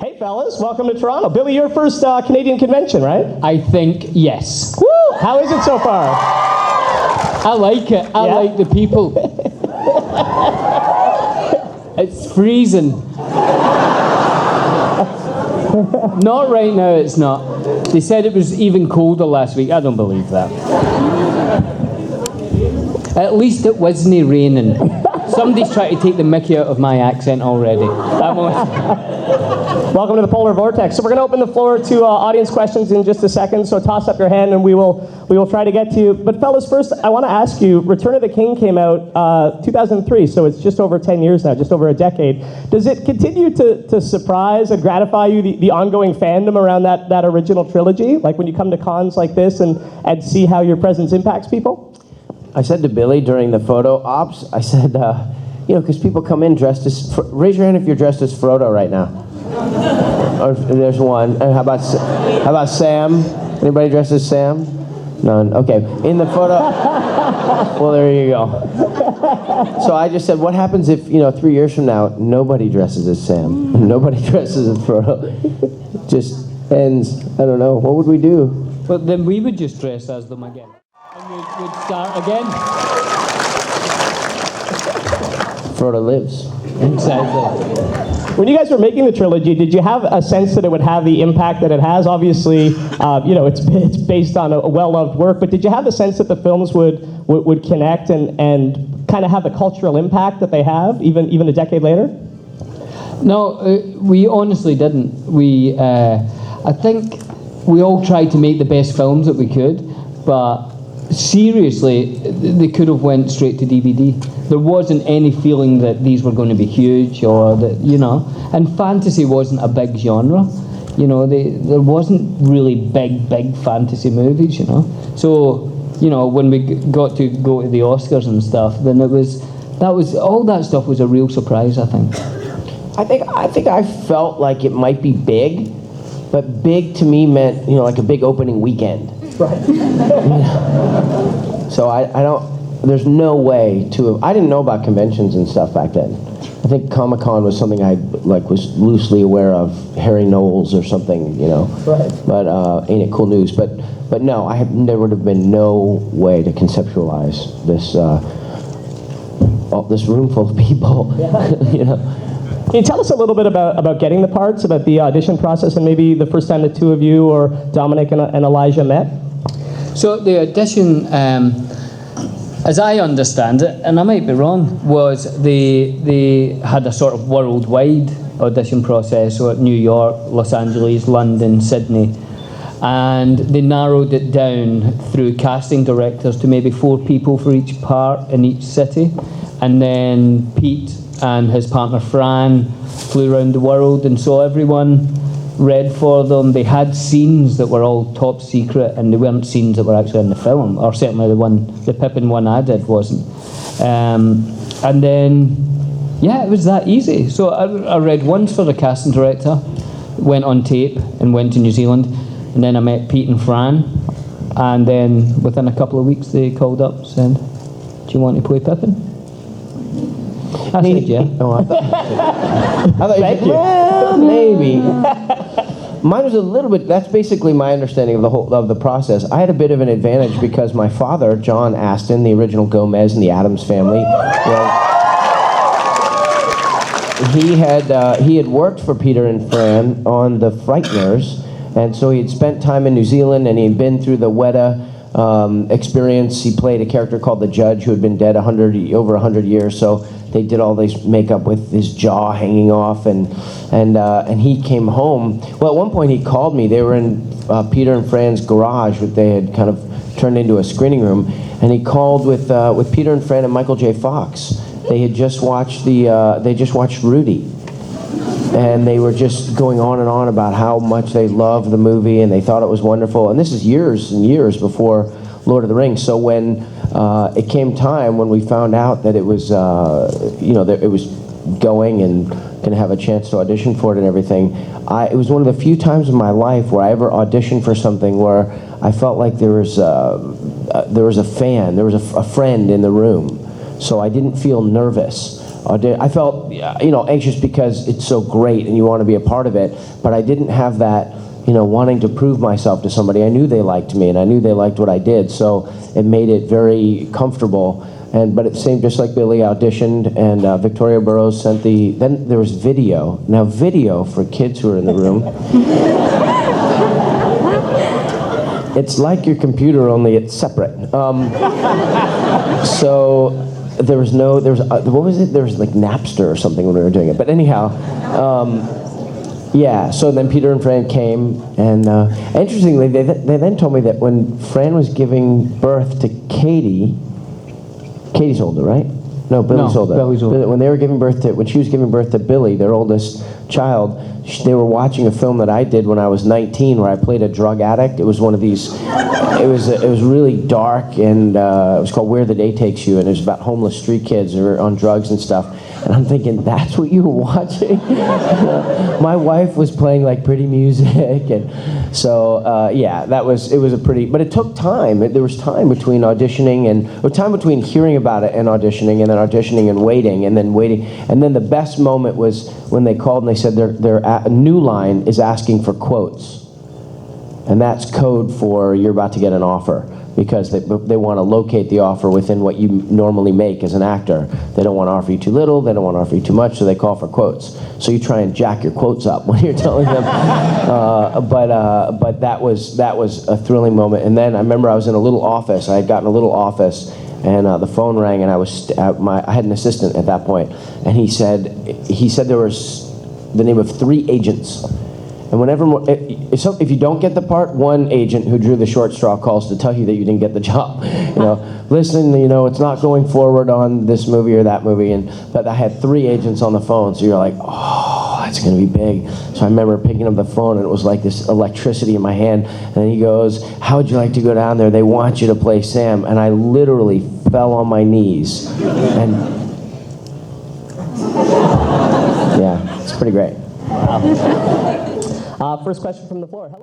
Hey, fellas, welcome to Toronto. Billy, your first Canadian convention, right? I think yes. Woo! How is it so far? I like it. I like the people. It's freezing. Not right now, it's not. They said it was even colder last week. I don't believe that. At least it wasn't raining. Somebody's trying to take the mickey out of my accent already. Welcome to the Polar Vortex. So we're going to open the floor to audience questions in just a second. So toss up your hand and we will try to get to you. But fellas, first I want to ask you, Return of the King came out 2003, so it's just over 10 years now, just over a decade. Does it continue to surprise and gratify you, the ongoing fandom around that original trilogy? Like when you come to cons like this and see how your presence impacts people? I said to Billy during the photo ops, I said, because people come in dressed as, raise your hand if you're dressed as Frodo right now. Or there's one. And how about Sam? Anybody dressed as Sam? None. Okay. In the photo, well, there you go. So I just said, what happens if, 3 years from now, nobody dresses as Sam, and nobody dresses as Frodo? Just ends. I don't know. What would we do? But then we would just dress as them again. And we'd start again. Frodo lives. Exactly. When you guys were making the trilogy, did you have a sense that it would have the impact that it has? Obviously, it's based on a well-loved work, but did you have the sense that the films would connect and kind of have the cultural impact that they have, even a decade later? No, we honestly didn't. I think we all tried to make the best films that we could, but seriously, they could have went straight to DVD. There wasn't any feeling that these were going to be huge, or that, and fantasy wasn't a big genre. There wasn't really big fantasy movies, So, when we got to go to the Oscars and stuff, then all that stuff was a real surprise, I think. I think I felt like it might be big, but big to me meant, like a big opening weekend. Right. So I don't, there's no way I didn't know about conventions and stuff back then. I think ComiCon was something I was loosely aware of, Harry Knowles or something, Right. But Ain't It Cool News? But no, there would have been no way to conceptualize this room full of people, Yeah. Can you tell us a little bit about getting the parts, about the audition process, and maybe the first time the two of you, or Dominic and Elijah, met? So the audition, as I understand it, and I might be wrong, was they had a sort of worldwide audition process, so at New York, Los Angeles, London, Sydney, and they narrowed it down through casting directors to maybe 4 people for each part in each city, and then Pete and his partner Fran flew around the world and saw everyone, read for them. They had scenes that were all top secret, and they weren't scenes that were actually in the film, or certainly the Pippin one I did wasn't. And then, it was that easy. So I read once for the casting director, went on tape and went to New Zealand, and then I met Pete and Fran, and then within a couple of weeks they called up and said, "Do you want to play Pippin?" I said, yeah. Oh, I thought you said, well, maybe. Mine was a little bit, that's basically my understanding of the process. I had a bit of an advantage because my father, John Astin, the original Gomez in the Addams Family, he had worked for Peter and Fran on The Frighteners, and so he had spent time in New Zealand, and he had been through the Weta experience. He played a character called the Judge who had been dead over 100 years, so they did all this makeup with his jaw hanging off, and he came home. Well, at one point he called me. They were in Peter and Fran's garage, which they had kind of turned into a screening room, and he called with Peter and Fran and Michael J. Fox. They had just watched Rudy, and they were just going on and on about how much they loved the movie and they thought it was wonderful. And this is years and years before Lord of the Rings. So when it came time, when we found out that it was, that it was going and going to have a chance to audition for it and everything, it was one of the few times in my life where I ever auditioned for something where I felt like there was a fan, there was a friend in the room. So I didn't feel nervous. I felt, anxious because it's so great and you want to be a part of it, but I didn't have that, wanting to prove myself to somebody. I knew they liked me and I knew they liked what I did, so it made it very comfortable. But it seemed just like Billy auditioned, and Victoria Burrows sent then there was video. Now video, for kids who are in the room, it's like your computer, only it's separate. So what was it? There was like Napster or something when we were doing it. But anyhow, yeah, so then Peter and Fran came, and interestingly, they then told me that when Fran was giving birth to Katie's older, right? No, Billy's older. Billy's older. When she was giving birth to Billy, their oldest child, they were watching a film that I did when I was 19, where I played a drug addict. It was one of these. It was really dark, and it was called Where the Day Takes You, and it was about homeless street kids who were on drugs and stuff. And I'm thinking, that's what you were watching? My wife was playing like pretty music, and so yeah, it was a pretty. But it took time. There was time between auditioning time between hearing about it and auditioning, and then auditioning and waiting, and then waiting, and then the best moment was when they called and they said a new line is asking for quotes, and that's code for you're about to get an offer. Because they want to locate the offer within what you normally make as an actor. They don't want to offer you too little, they don't want to offer you too much, so they call for quotes. So you try and jack your quotes up when you're telling them. But that was a thrilling moment. And then I remember I was in a little office. I had gotten a little office, and the phone rang, and I had an assistant at that point, and he said there was the name of 3 agents. And if you don't get the part, one agent who drew the short straw calls to tell you that you didn't get the job. Listen, it's not going forward on this movie or that movie. But I had 3 agents on the phone, so you're like, oh, that's going to be big. So I remember picking up the phone, and it was like this electricity in my hand. And he goes, how would you like to go down there? They want you to play Sam. And I literally fell on my knees. And yeah, it's pretty great. First question from the floor. Hello.